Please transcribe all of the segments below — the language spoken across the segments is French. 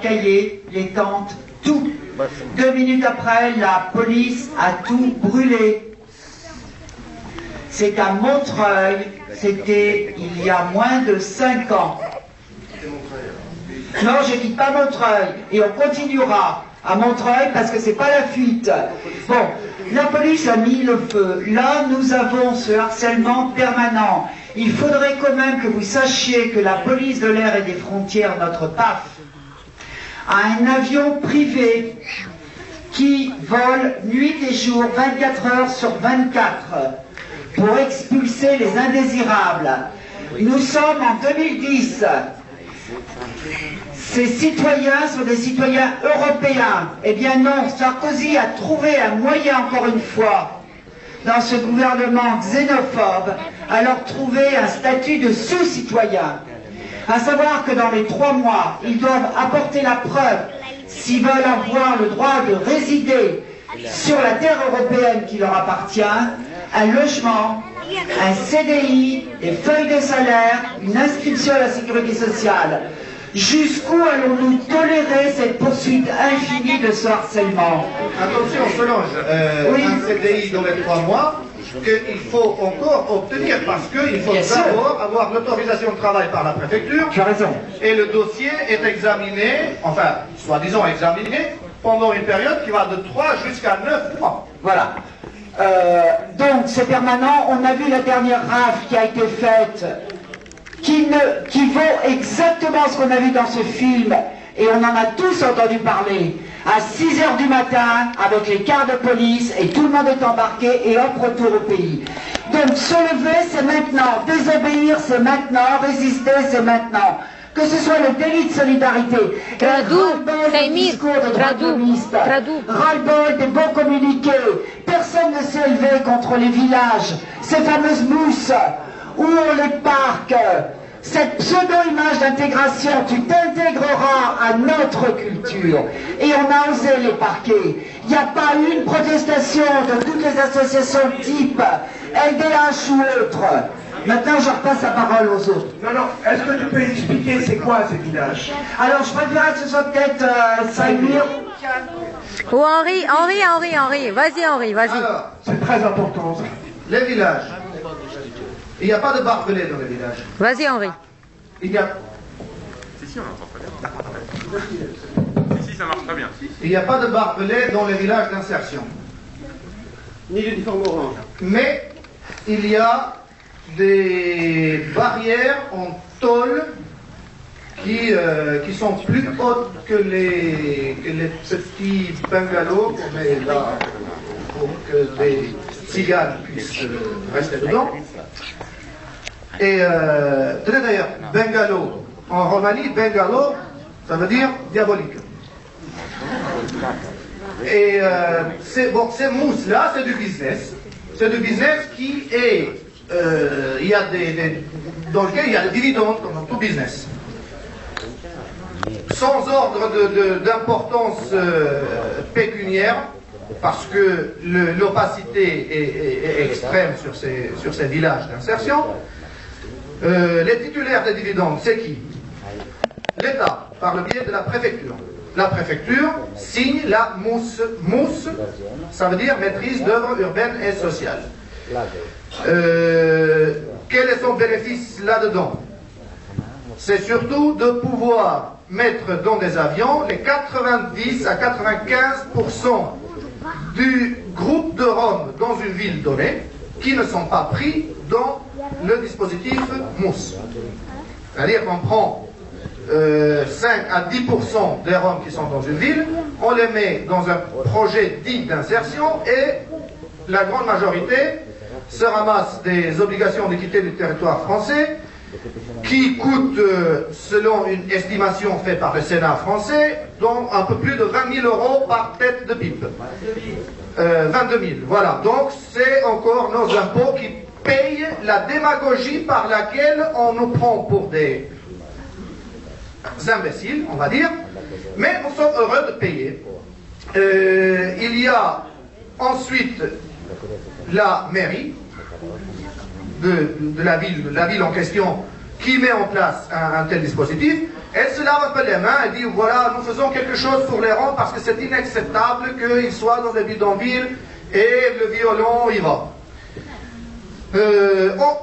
cahiers, les tentes, tout. 2 minutes après, la police a tout brûlé. C'est à Montreuil, c'était il y a moins de 5 ans. Non, je ne quitte pas Montreuil, et on continuera à Montreuil parce que c'est pas la fuite. Bon, la police a mis le feu. Là, nous avons ce harcèlement permanent. Il faudrait quand même que vous sachiez que la police de l'air et des frontières, notre PAF, a un avion privé qui vole nuit et jour, 24 heures sur 24, pour expulser les indésirables. Nous sommes en 2010. Ces citoyens sont des citoyens européens. Eh bien non, Sarkozy a trouvé un moyen, encore une fois, dans ce gouvernement xénophobe, à leur trouver un statut de sous-citoyen. À savoir que dans les 3 mois, ils doivent apporter la preuve, s'ils veulent avoir le droit de résider sur la terre européenne qui leur appartient, un logement, un CDI, des feuilles de salaire, une inscription à la sécurité sociale. Jusqu'où allons-nous tolérer cette poursuite infinie de ce harcèlement? Attention, Solange, oui. Un CDI dans les 3 mois, qu'il faut encore obtenir parce qu'il faut d'abord avoir l'autorisation de travail par la préfecture. Tu as raison. Et le dossier est examiné, enfin, soi-disant examiné, pendant une période qui va de 3 jusqu'à 9 mois. Voilà. Donc c'est permanent. On a vu la dernière rafle qui a été faite, qui vaut exactement ce qu'on a vu dans ce film, et on en a tous entendu parler, à 6 heures du matin, avec les cars de police, et tout le monde est embarqué, et hop, retour au pays. Donc se lever, c'est maintenant. Désobéir, c'est maintenant. Résister, c'est maintenant. Que ce soit le délit de solidarité, ras-le-bol des discours des droits communistes, ras-le-bol des beaux communiqués. Personne ne s'est élevé contre les villages, ces fameuses mousses, où on les parque. Cette pseudo-image d'intégration, tu t'intégreras à notre culture. Et on a osé les parquer. Il n'y a pas eu une protestation de toutes les associations type LDH ou autres. Maintenant, je repasse la parole aux autres. Non, est-ce que tu peux expliquer c'est quoi ces villages? Alors, je préférerais que ce soit peut-être Samir. Ou Henri, vas-y Henri, vas-y. Alors, C'est très important ça. les villages. Il n'y a pas de barbelés dans les villages. Vas-y Henri. Il y a... Si, on entend très bien. Si, ça marche très bien. Il n'y a pas de barbelés dans les villages d'insertion. Ni l'uniforme orange. Mais il y a des barrières en tôle qui sont plus hautes que les petits bungalows qu'on met là pour que les ciganes puissent rester dedans. Et tenez d'ailleurs, bungalow, en Roumanie, bungalow, ça veut dire diabolique. Et ces mousses-là, c'est du business. C'est du business qui est... il y a dans lequel il y a des dividendes, comme dans tout business. Sans ordre d'importance pécuniaire, parce que l'opacité est extrême sur ces villages d'insertion. Les titulaires des dividendes, c'est qui? L'État, par le biais de la préfecture. La préfecture signe la mousse. Mousse, ça veut dire maîtrise d'œuvres urbaines et sociales. Quel est son bénéfice là-dedans? C'est surtout de pouvoir mettre dans des avions les 90 à 95% du groupe de Roms dans une ville donnée qui ne sont pas pris dans le dispositif mousse. C'est-à-dire qu'on prend 5 à 10% des Roms qui sont dans une ville, on les met dans un projet dit d'insertion et la grande majorité se ramasse des obligations de quitter le territoire français qui coûtent, selon une estimation faite par le Sénat français, donc un peu plus de 20 000 € par tête de pipe. 22 000, voilà. Donc c'est encore nos impôts qui payent la démagogie par laquelle on nous prend pour des imbéciles, on va dire, mais nous sommes heureux de payer. Il y a ensuite la mairie de la ville en question qui met en place un tel dispositif. Elle se lave un peu les mains et dit voilà, nous faisons quelque chose pour les Roms parce que c'est inacceptable qu'ils soient dans des bidonvilles et le violon y va.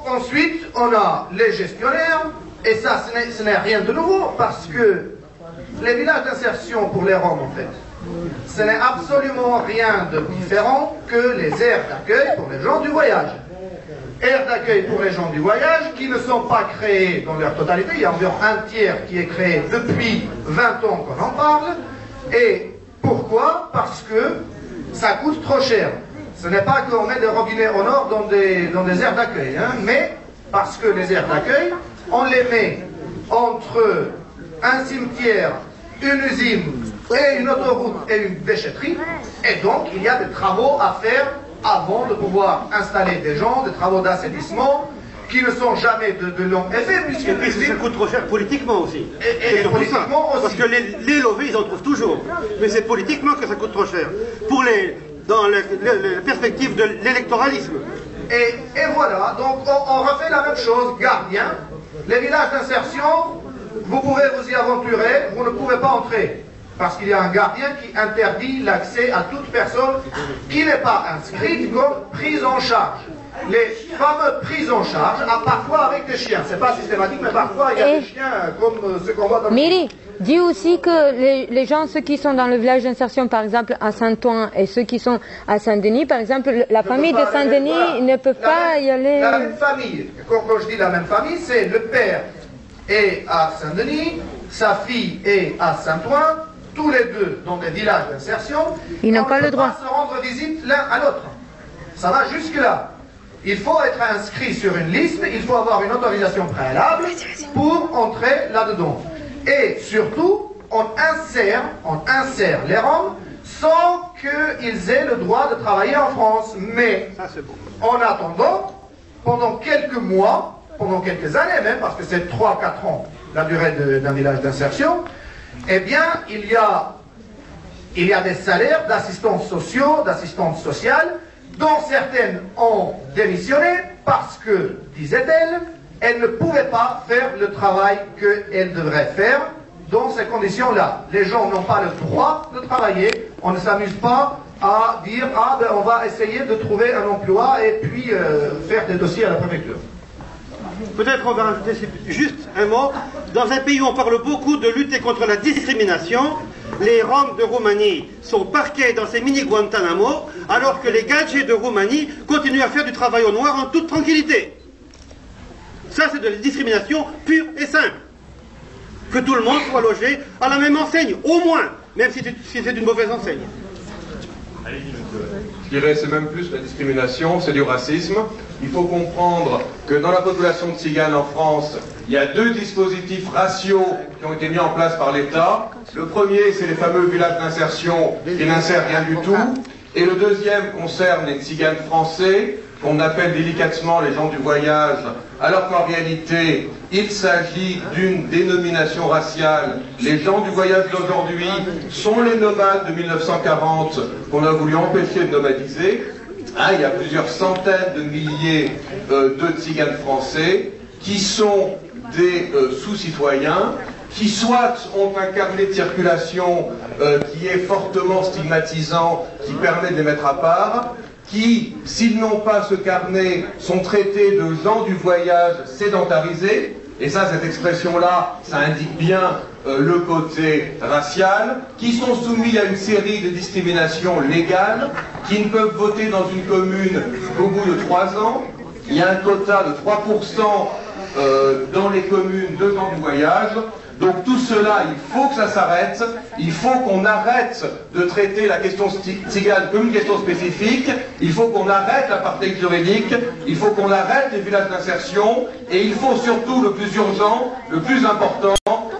Ensuite, on a les gestionnaires, et ça, ce n'est rien de nouveau parce que les villages d'insertion pour les Roms, en fait, ce n'est absolument rien de différent que les aires d'accueil pour les gens du voyage. Aires d'accueil pour les gens du voyage qui ne sont pas créées dans leur totalité. Il y a environ un tiers qui est créé depuis 20 ans qu'on en parle. Et pourquoi? Parce que ça coûte trop cher. Ce n'est pas qu'on met des robinets au nord dans des aires d'accueil, hein, mais parce que les aires d'accueil, on les met entre un cimetière, une usine et une autoroute et une déchetterie. Et donc, il y a des travaux à faire avant de pouvoir installer des gens, des travaux d'assainissement qui ne sont jamais de long effet. Et puis ça coûte trop cher politiquement aussi. Et politiquement aussi. Parce que les lovés, ils en trouvent toujours. Mais c'est politiquement que ça coûte trop cher. Dans la perspective de l'électoralisme. Et voilà, donc on refait la même chose, gardien. Les villages d'insertion, vous pouvez vous y aventurer, vous ne pouvez pas entrer. Parce qu'il y a un gardien qui interdit l'accès à toute personne qui n'est pas inscrite comme prise en charge. Les fameux prises en charge, parfois avec des chiens. C'est pas systématique, mais parfois il y a des chiens comme ce qu'on voit dans le... Miri, dis aussi que les gens, ceux qui sont dans le village d'insertion, par exemple à Saint-Ouen, et ceux qui sont à Saint-Denis, par exemple, la famille de Saint-Denis voilà, ne peut pas y aller... La même famille, quand je dis la même famille, c'est le père est à Saint-Denis, sa fille est à Saint-Ouen, tous les deux dans des villages d'insertion. Ils n'ont pas le droit. On ne peut pas se rendre visite l'un à l'autre. Ça va jusque-là. Il faut être inscrit sur une liste, il faut avoir une autorisation préalable pour entrer là-dedans. Et surtout, on insère les Roms sans qu'ils aient le droit de travailler en France. Mais en attendant, pendant quelques mois, pendant quelques années même, parce que c'est 3-4 ans la durée d'un village d'insertion, eh bien, il y a des salaires d'assistants sociaux, d'assistantes sociales, dont certaines ont démissionné parce que, disait-elle, elles ne pouvaient pas faire le travail qu'elles devraient faire dans ces conditions-là. Les gens n'ont pas le droit de travailler, on ne s'amuse pas à dire « Ah, ben, on va essayer de trouver un emploi et puis faire des dossiers à la préfecture ». Peut-être on va rajouter juste un mot. Dans un pays où on parle beaucoup de lutter contre la discrimination, les Roms de Roumanie sont parqués dans ces mini-Guantanamo, alors que les gadgets de Roumanie continuent à faire du travail au noir en toute tranquillité. Ça, c'est de la discrimination pure et simple. Que tout le monde soit logé à la même enseigne, au moins, même si c'est une mauvaise enseigne. Je dirais c'est même plus la discrimination, c'est du racisme. Il faut comprendre que dans la population tzigane en France, il y a 2 dispositifs raciaux qui ont été mis en place par l'État. Le premier, c'est les fameux villages d'insertion qui n'insèrent rien du tout. Et le deuxième concerne les tziganes français, qu'on appelle délicatement les gens du voyage, alors qu'en réalité, il s'agit d'une dénomination raciale. Les gens du voyage d'aujourd'hui sont les nomades de 1940 qu'on a voulu empêcher de nomadiser. Il y a plusieurs centaines de milliers de tziganes français qui sont des sous-citoyens, qui soit ont un carnet de circulation qui est fortement stigmatisant, qui permet de les mettre à part, qui, s'ils n'ont pas ce carnet, sont traités de gens du voyage sédentarisés, et ça, cette expression-là, ça indique bien le côté racial, qui sont soumis à une série de discriminations légales, qui ne peuvent voter dans une commune qu'au bout de 3 ans. Il y a un quota de 3% dans les communes de gens du voyage. Donc tout cela, il faut que ça s'arrête, il faut qu'on arrête de traiter la question tzigane comme une question spécifique, il faut qu'on arrête l'apartheid juridique, il faut qu'on arrête les villages d'insertion, et il faut surtout, le plus urgent, le plus important,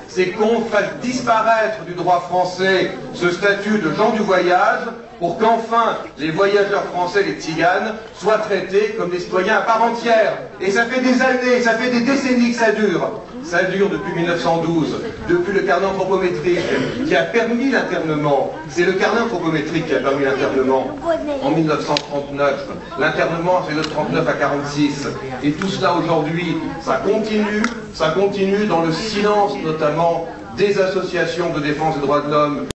c'est qu'on fasse disparaître du droit français ce statut de gens du voyage, pour qu'enfin les voyageurs français, les tziganes, soient traités comme des citoyens à part entière. Et ça fait des années, ça fait des décennies que ça dure. Ça dure depuis 1912, depuis le carnet anthropométrique qui a permis l'internement. C'est le carnet anthropométrique qui a permis l'internement en 1939. L'internement, c'est de 39 à 46. Et tout cela aujourd'hui, ça continue, ça continue dans le silence notamment des associations de défense des droits de l'homme